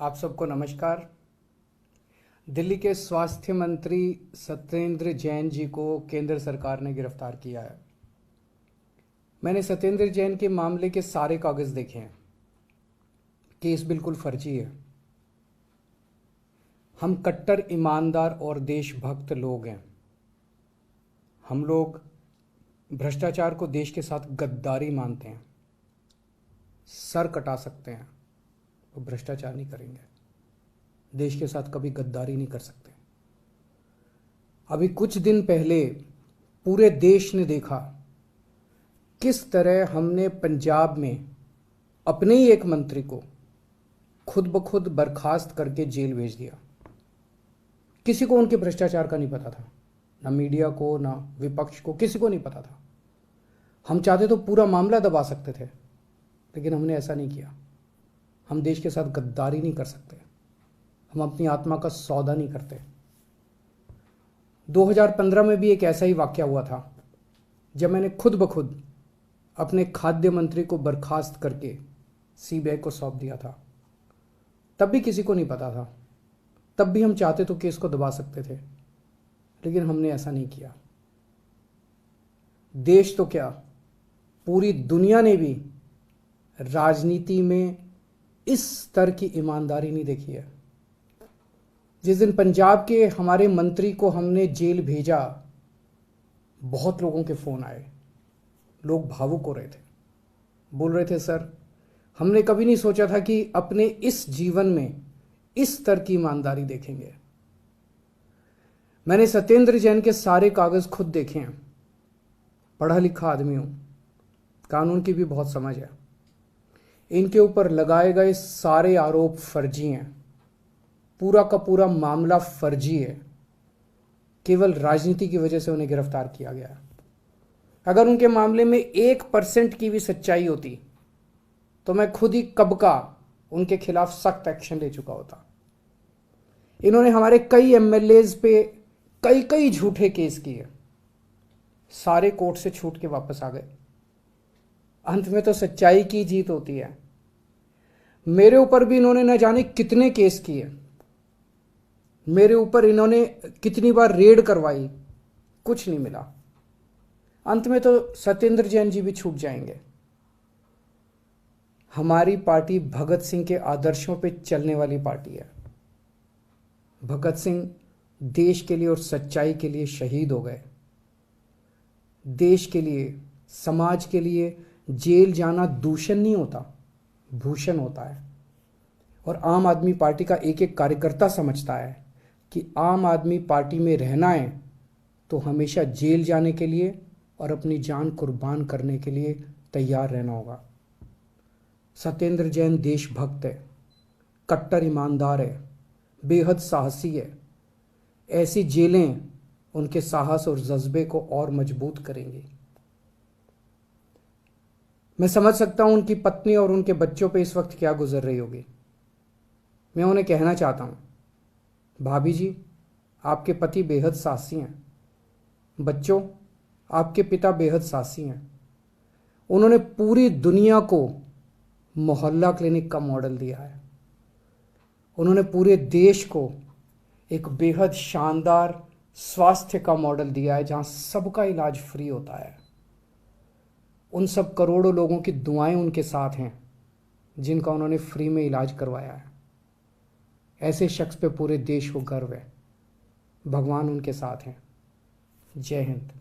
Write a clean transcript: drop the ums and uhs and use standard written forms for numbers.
आप सबको नमस्कार। दिल्ली के स्वास्थ्य मंत्री सत्येंद्र जैन जी को केंद्र सरकार ने गिरफ्तार किया है। मैंने सत्येंद्र जैन के मामले के सारे कागज देखे हैं। केस बिल्कुल फर्जी है। हम कट्टर ईमानदार और देशभक्त लोग हैं। हम लोग भ्रष्टाचार को देश के साथ गद्दारी मानते हैं। सर कटा सकते हैं तो भ्रष्टाचार नहीं करेंगे। देश के साथ कभी गद्दारी नहीं कर सकते। अभी कुछ दिन पहले पूरे देश ने देखा किस तरह हमने पंजाब में अपने ही एक मंत्री को खुद ब खुद बर्खास्त करके जेल भेज दिया। किसी को उनके भ्रष्टाचार का नहीं पता था, ना मीडिया को, ना विपक्ष को, किसी को नहीं पता था। हम चाहते तो पूरा मामला दबा सकते थे, लेकिन हमने ऐसा नहीं किया। हम देश के साथ गद्दारी नहीं कर सकते। हम अपनी आत्मा का सौदा नहीं करते। 2015 में भी एक ऐसा ही वाकया हुआ था, जब मैंने खुद ब खुद अपने खाद्य मंत्री को बर्खास्त करके सीबीआई को सौंप दिया था। तब भी किसी को नहीं पता था। तब भी हम चाहते तो केस को दबा सकते थे, लेकिन हमने ऐसा नहीं किया। देश तो क्या, पूरी दुनिया ने भी राजनीति में इस स्तर की ईमानदारी नहीं देखी है। जिस दिन पंजाब के हमारे मंत्री को हमने जेल भेजा, बहुत लोगों के फोन आए। लोग भावुक हो रहे थे, बोल रहे थे, सर हमने कभी नहीं सोचा था कि अपने इस जीवन में इस स्तर की ईमानदारी देखेंगे। मैंने सत्येंद्र जैन के सारे कागज खुद देखे हैं। पढ़ा लिखा आदमी हूं, कानून की भी बहुत समझ है। इनके ऊपर लगाए गए सारे आरोप फर्जी हैं। पूरा का पूरा मामला फर्जी है। केवल राजनीति की वजह से उन्हें गिरफ्तार किया गया। अगर उनके मामले में 1% की भी सच्चाई होती तो मैं खुद ही कब का उनके खिलाफ सख्त एक्शन ले चुका होता। इन्होंने हमारे कई एमएलएज पे कई झूठे केस किए। सारे कोर्ट से छूट के वापस आ गए। अंत में तो सच्चाई की जीत होती है। मेरे ऊपर भी इन्होंने न जाने कितने केस किए। मेरे ऊपर इन्होंने कितनी बार रेड करवाई, कुछ नहीं मिला। अंत में तो सत्येंद्र जैन जी भी छूट जाएंगे। हमारी पार्टी भगत सिंह के आदर्शों पे चलने वाली पार्टी है। भगत सिंह देश के लिए और सच्चाई के लिए शहीद हो गए। देश के लिए, समाज के लिए जेल जाना दूषण नहीं होता, भूषण होता है। और आम आदमी पार्टी का एक एक कार्यकर्ता समझता है कि आम आदमी पार्टी में रहना है तो हमेशा जेल जाने के लिए और अपनी जान कुर्बान करने के लिए तैयार रहना होगा। सत्येंद्र जैन देशभक्त है, कट्टर ईमानदार है, बेहद साहसी है। ऐसी जेलें उनके साहस और जज्बे को और मजबूत करेंगी। मैं समझ सकता हूं उनकी पत्नी और उनके बच्चों पे इस वक्त क्या गुजर रही होगी। मैं उन्हें कहना चाहता हूं, भाभी जी आपके पति बेहद साहसी हैं। बच्चों, आपके पिता बेहद साहसी हैं। उन्होंने पूरी दुनिया को मोहल्ला क्लिनिक का मॉडल दिया है। उन्होंने पूरे देश को एक बेहद शानदार स्वास्थ्य का मॉडल दिया है, जहां सबका इलाज फ्री होता है। उन सब करोड़ों लोगों की दुआएं उनके साथ हैं जिनका उन्होंने फ्री में इलाज करवाया है। ऐसे शख्स पे पूरे देश को गर्व है। भगवान उनके साथ हैं। जय हिंद।